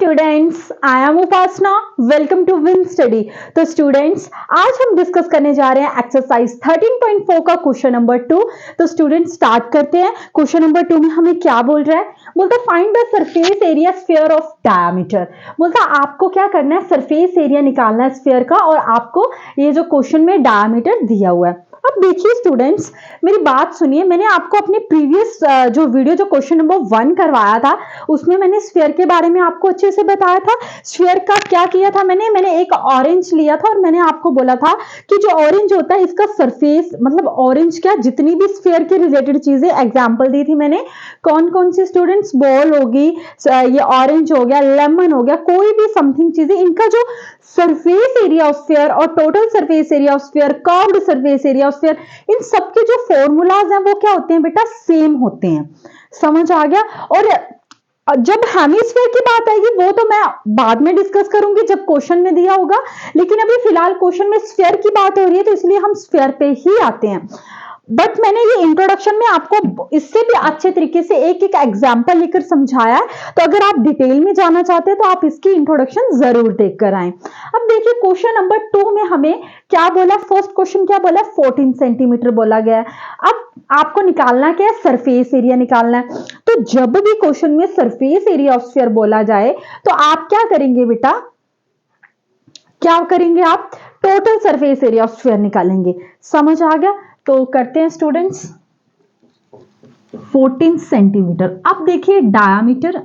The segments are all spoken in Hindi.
Students, I am Upasana. Welcome to win study. तो स्टूडेंट्स, आज हम डिस्कस करने जा रहे हैं एक्सरसाइज 13.4 का क्वेश्चन नंबर 2। तो स्टूडेंट्स स्टार्ट करते हैं। क्वेश्चन नंबर 2 में हमें क्या बोल रहा है? बोलता find the surface area sphere of diameter. बोलता आपको क्या करना है, सरफेस एरिया निकालना है स्फीयर का, और आपको ये जो क्वेश्चन में डायमीटर दिया हुआ है। अब देखिए स्टूडेंट्स, मेरी बात सुनिए। मैंने आपको अपने प्रीवियस जो वीडियो जो क्वेश्चन नंबर 1 करवाया था, उसमें मैंने स्फीयर के बारे में आपको अच्छे से बताया था। स्फीयर का क्या किया था, मैंने एक ऑरेंज लिया था और मैंने आपको बोला था कि जो ऑरेंज होता है इसका सरफेस, मतलब ऑरेंज क्या, जितनी भी स्फीयर के रिलेटेड चीजें एग्जांपल दी थी मैंने। कौन कौन सी स्टूडेंट्स? बॉल होगी, ये ऑरेंज हो गया, लेमन हो गया, कोई भी समथिंग चीजें, इनका जो सरफेस एरिया ऑफ स्फीयर और total surface area of sphere, curved surface area of sphere, इन सबके जो फॉर्मूलाज हैं वो क्या होते हैं बेटा? सेम होते हैं। समझ आ गया? और जब हेमिस्फीयर की बात आएगी वो तो मैं बाद में डिस्कस करूंगी जब क्वेश्चन में दिया होगा, लेकिन अभी फिलहाल क्वेश्चन में स्फीयर की बात हो रही है तो इसलिए हम स्फीयर पे ही आते हैं। बट मैंने ये इंट्रोडक्शन में आपको इससे भी अच्छे तरीके से एक एक एग्जांपल लेकर समझाया है, तो अगर आप डिटेल में जाना चाहते हैं तो आप इसकी इंट्रोडक्शन जरूर देख कर आए। अब देखिए क्वेश्चन नंबर 2 में हमें क्या बोला? फर्स्ट क्वेश्चन क्या बोला? 14 सेंटीमीटर बोला गया है। अब आपको निकालना क्या है? सरफेस एरिया निकालना है। तो जब भी क्वेश्चन में सरफेस एरिया ऑफ स्फीयर बोला जाए तो आप क्या करेंगे बेटा? क्या करेंगे आप? Total surface area of sphere निकालेंगे। समझ आ गया? तो करते हैं स्टूडेंट्स। 14 सेंटीमीटर। अब देखिए डायामीटर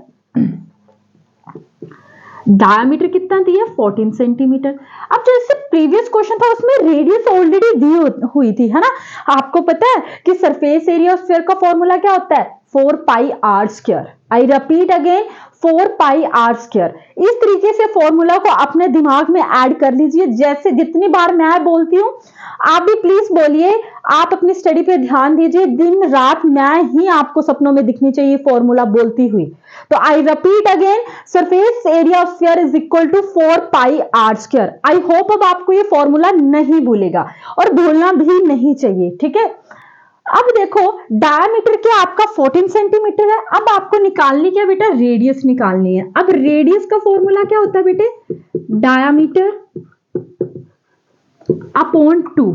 कितना दिया? 14 सेंटीमीटर। अब जो इससे प्रीवियस क्वेश्चन था उसमें रेडियस ऑलरेडी दी हुई थी, है ना? आपको पता है कि सरफेस एरिया ऑफ स्फीयर का फॉर्मूला क्या होता है? 4 pi are square. I repeat again, 4 pi are square. इस तरीके से फॉर्मूला को अपने दिमाग में ऐड कर लीजिए। जैसे जितनी बार मैं बोलती हूं आप भी प्लीज बोलिए। आप अपनी स्टडी पे ध्यान दीजिए। दिन रात मैं ही आपको सपनों में दिखनी चाहिए फॉर्मूला बोलती हुई। तो I repeat again, surface area of sphere is equal to 4 pi are square. I hope अब आपको ये फॉर्मूला नहीं भूलेगा और भूलना भी नहीं चाहिए, ठीक है? अब देखो डायमीटर क्या आपका 14 सेंटीमीटर है। अब आपको निकालनी क्या बेटा? रेडियस निकालनी है। अब रेडियस का फॉर्मूला क्या होता है बेटे? Diameter upon 2।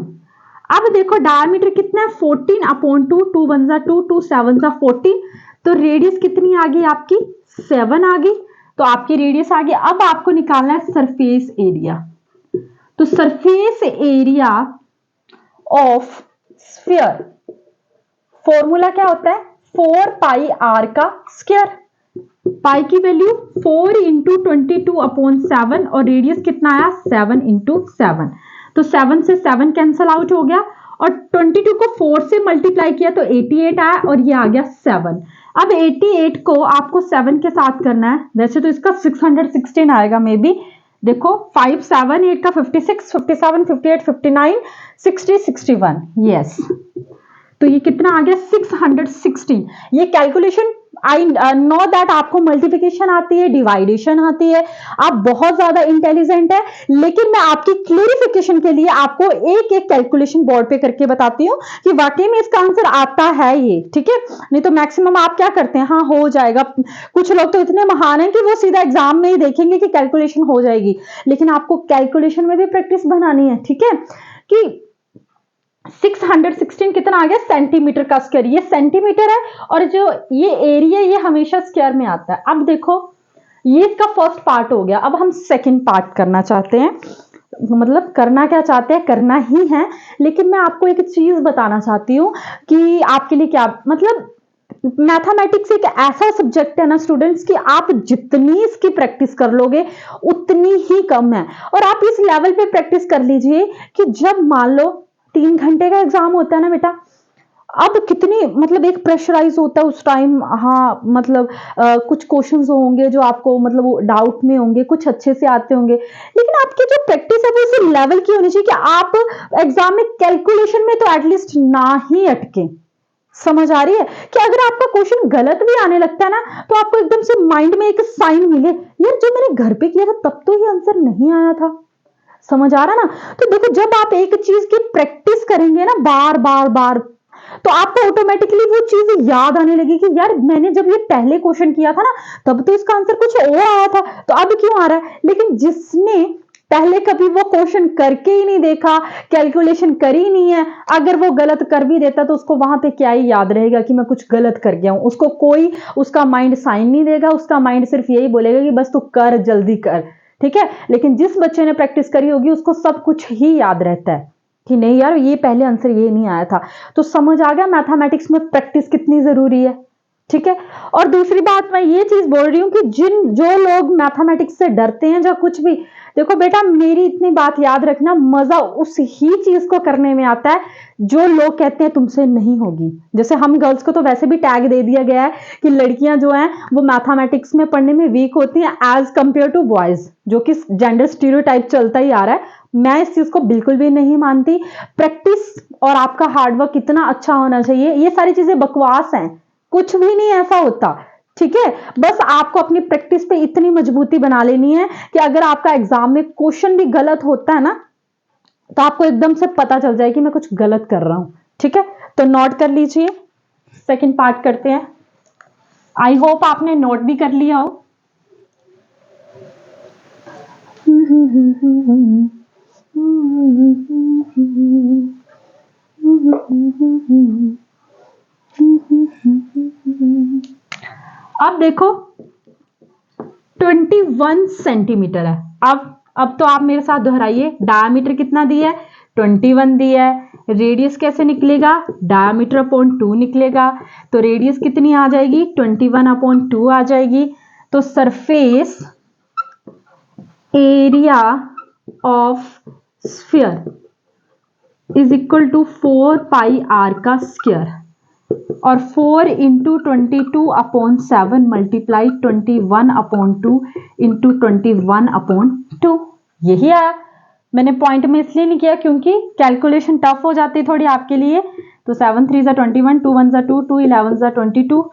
अब देखो डायमीटर कितना है? 14 अपॉन 2, 2 1 जा 2, 2 7 जा 14। तो रेडियस कितनी आ गई आपकी? 7 आ गई। तो आपकी रेडियस आ गई। अब आपको निकालना है सरफेस एरिया। तो surface area of sphere formula क्या होता है? 4 पाई आर का स्क्वायर। पाई की वैल्यू 4 इंटू 22 अपॉन 7 और रेडियस कितना आया? 7 इंटू 7। तो 7 से 7 कैंसल आउट हो गया और 22 को 4 से मल्टीप्लाई किया तो 88 आया और ये आ गया 7। अब 88 को आपको 7 के साथ करना है। वैसे तो इसका 616 आएगा मे बी। देखो 5 7 8 का 56, 57 58 59 60 61। यस, तो ये कितना आ गया? 616। ये कैलकुलेशन आई नो दैट आपको मल्टीप्लिकेशन आती है, डिवाइडेशन आती है, आप बहुत ज्यादा इंटेलिजेंट है, लेकिन मैं आपकी क्लेरिफिकेशन के लिए आपको एक एक कैलकुलेशन बोर्ड पे करके बताती हूँ कि वाकई में इसका आंसर आता है ये, ठीक है? नहीं तो मैक्सिमम आप क्या करते हैं, हाँ हो जाएगा। कुछ लोग तो इतने महान हैं कि वो सीधा एग्जाम में ही देखेंगे कि कैलकुलेशन हो जाएगी, लेकिन आपको कैलकुलेशन में भी प्रैक्टिस बनानी है, ठीक है? कि 616 कितना आ गया? सेंटीमीटर का स्क्वायर। ये सेंटीमीटर है और जो ये एरिया ये हमेशा स्क्वायर में आता है। अब देखो ये इसका फर्स्ट पार्ट हो गया। अब हम सेकंड पार्ट करना चाहते हैं। मतलब करना क्या चाहते हैं? करना ही है, लेकिन मैं आपको एक चीज बताना चाहती हूँ कि आपके लिए क्या, मतलब मैथमेटिक्स एक ऐसा सब्जेक्ट है ना स्टूडेंट्स कि आप जितनी इसकी प्रैक्टिस कर लोगे उतनी ही कम है। और आप इस लेवल पे प्रैक्टिस कर लीजिए कि जब मान लो 3 घंटे का एग्जाम होता है ना बेटा, अब कितनी मतलब एक प्रेशराइज होता है उस टाइम। हाँ मतलब कुछ क्वेश्चंस होंगे जो आपको मतलब डाउट में होंगे, कुछ अच्छे से आते होंगे, लेकिन आपकी जो प्रैक्टिस है वो इस लेवल की होनी चाहिए कि आप एग्जाम में कैलकुलेशन में तो एटलीस्ट ना ही अटके। समझ आ रही है? कि अगर आपका क्वेश्चन गलत भी आने लगता है ना तो आपको एकदम से माइंड में एक साइन मिले, यार जो मैंने घर पे किया था तब तो ये आंसर नहीं आया था। समझ आ रहा ना? तो देखो जब आप एक चीज की प्रैक्टिस करेंगे ना बार बार बार, तो आपको ऑटोमेटिकली वो चीज याद आने लगी कि यार मैंने जब ये पहले क्वेश्चन किया था ना तब तो इसका आंसर कुछ और आया था, तो अब क्यों आ रहा है। लेकिन जिसने पहले कभी वो क्वेश्चन करके ही नहीं देखा, कैलकुलेशन करी नहीं है, अगर वो गलत कर भी देता तो उसको वहां पे क्या ही याद रहेगा कि मैं कुछ गलत कर गया हूं। उसको कोई उसका माइंड साइन नहीं देगा, उसका माइंड सिर्फ यही बोलेगा कि बस तू कर, जल्दी कर, ठीक है। लेकिन जिस बच्चे ने प्रैक्टिस करी होगी उसको सब कुछ ही याद रहता है कि नहीं यार ये पहले आंसर ये नहीं आया था। तो समझ आ गया मैथमेटिक्स में प्रैक्टिस कितनी जरूरी है, ठीक है। और दूसरी बात मैं ये चीज बोल रही हूं कि जो लोग मैथमेटिक्स से डरते हैं या कुछ भी, देखो बेटा मेरी इतनी बात याद रखना, मजा उस ही चीज को करने में आता है जो लोग कहते हैं तुमसे नहीं होगी। जैसे हम गर्ल्स को तो वैसे भी टैग दे दिया गया है कि लड़कियां जो हैं वो मैथमेटिक्स में पढ़ने में वीक होती हैं एज कंपेयर टू बॉयज, जो कि जेंडर स्टीरियोटाइप चलता ही आ रहा है। मैं इस चीज को बिल्कुल भी नहीं मानती। प्रैक्टिस और आपका हार्डवर्क कितना अच्छा होना चाहिए, ये सारी चीजें बकवास हैं, कुछ भी नहीं ऐसा होता, ठीक है। बस आपको अपनी प्रैक्टिस पे इतनी मजबूती बना लेनी है कि अगर आपका एग्जाम में क्वेश्चन भी गलत होता है ना तो आपको एकदम से पता चल जाए कि मैं कुछ गलत कर रहा हूं, ठीक है। तो नोट कर लीजिए, सेकंड पार्ट करते हैं। आई होप आपने नोट भी कर लिया हो। अब देखो 21 सेंटीमीटर है। अब तो आप मेरे साथ दोहराइए, डायमीटर कितना दिया है, 21 दिया है। रेडियस कैसे निकलेगा, डायमीटर अपॉन 2 निकलेगा। तो रेडियस कितनी आ जाएगी, 21 अपॉन 2 आ जाएगी। तो surface area of sphere is equal to 4 pi r का स्क्वायर, और 4 into 22 upon 7 multiply 21 upon 2 into 21 upon 2, यही आया। मैंने पॉइंट में इसलिए नहीं किया क्योंकि कैलकुलेशन टफ हो जाती थोड़ी आपके लिए। तो 7 3 ज़ा 21, 2 1 ज़ा 2, 2 11 ज़ा 22,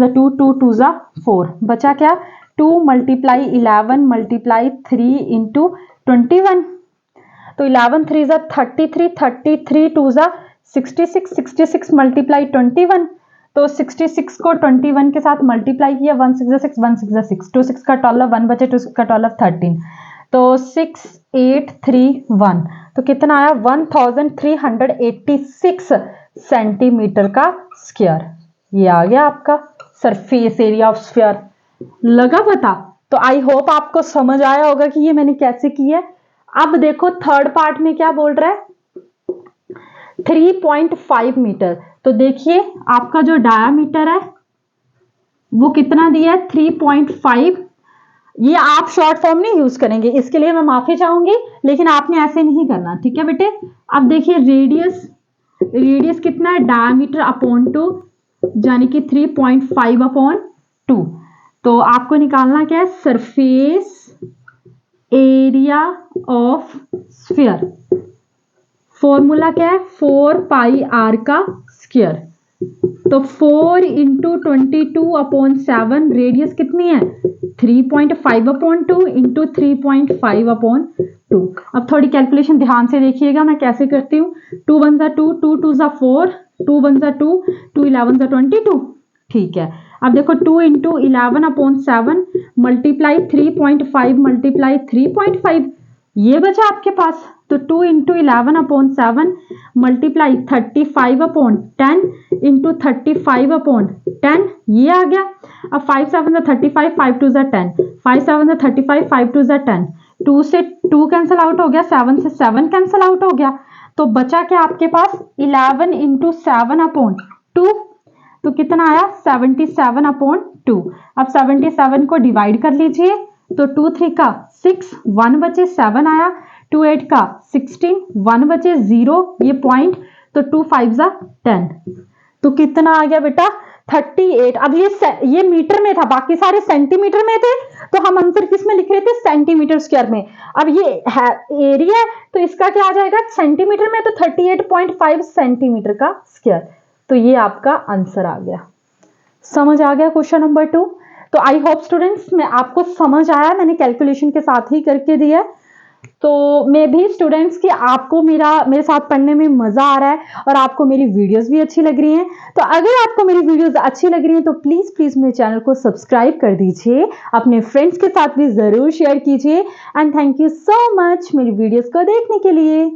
2 2 2 ज़ा 4, बचा क्या, 2 मल्टीप्लाई 11 मल्टीप्लाई 3 इंटू 21। तो 11 3 ज़ा 33, 33 2 ज़ा 66, 66 मल्टीप्लाई 21। तो 66 को 21 के साथ मल्टीप्लाई किया, 1 6 6 1 6 6, 2 6 का 12, 1 बचे, 2 6 का 12 13। तो 6 8 3 1, तो कितना आया 1386 सेंटीमीटर का स्क्वायर। ये आ गया आपका सरफेस एरिया ऑफ स्फीयर। लगा पता। तो आई होप आपको समझ आया होगा कि ये मैंने कैसे की है। अब देखो थर्ड पार्ट में क्या बोल रहा है, 3.5 मीटर। तो देखिए आपका जो डायामीटर है वो कितना दिया है, 3.5। ये आप शॉर्ट फॉर्म नहीं यूज करेंगे, इसके लिए मैं माफी चाहूंगी, लेकिन आपने ऐसे नहीं करना, ठीक है बेटे। अब देखिए रेडियस कितना है, डायामीटर अपॉन 2, यानी कि 3.5 अपॉन 2। तो आपको निकालना क्या है, surface area of sphere. Formula क्या है, 4 पाई आर का स्क्वायर। तो 4 इंटू 22 अपॉन 7, रेडियस कितनी है 3.5 अपॉन 2 इंटू 3.5 अपॉन 2। अब थोड़ी कैलकुलेशन ध्यान से देखिएगा मैं कैसे करती हूँ। 2 1 ज़ा 2, 2 2 ज़ा 4, 2 1 ज़ा 2, 2 11 ज़ा 22, ठीक है। अब देखो 2 इंटू 11 अपॉन 7 मल्टीप्लाई 3.5 मल्टीप्लाई 3.5, ये बचा आपके पास। तो 2 into 11 upon 7 multiply 35 upon 10 into 35 upon 10, ये आ गया। अब 5 7 ज़ा 35, 5 2 ज़ा 10, 5 7 ज़ा 35, 5 2 ज़ा 10, 2 से 2 कैंसिल आउट हो गया, 7 से 7 कैंसिल आउट हो गया। तो बचा क्या आपके पास, 11 इंटू 7 अपॉन 2, तो कितना आया 77 अपॉन 2। अब 77 को डिवाइड कर लीजिए, तो 2 3 का 6, 1 बचे 7 आया, 2 8 का 16, 1 बचे 0, ये पॉइंट, तो 2 5 ज़ा 10, तो कितना आ गया बेटा 38। अब ये मीटर में था, बाकी सारे सेंटीमीटर में थे, तो हम आंसर किस में लिख रहे थे, सेंटीमीटर स्क्वायर में। अब ये है एरिया, तो इसका क्या आ जाएगा सेंटीमीटर में, तो 38.5 सेंटीमीटर का स्क्वायर। तो ये आपका आंसर आ गया। समझ आ गया क्वेश्चन नंबर 2। तो आई होप स्टूडेंट्स में आपको समझ आया, मैंने कैलकुलेशन के साथ ही करके दिया। तो मे भी स्टूडेंट्स कि आपको मेरे साथ पढ़ने में मज़ा आ रहा है और आपको मेरी वीडियोस भी अच्छी लग रही हैं। तो अगर आपको मेरी वीडियोस अच्छी लग रही हैं तो प्लीज़ मेरे चैनल को सब्सक्राइब कर दीजिए, अपने फ्रेंड्स के साथ भी ज़रूर शेयर कीजिए। And thank you so much मेरी वीडियोस को देखने के लिए।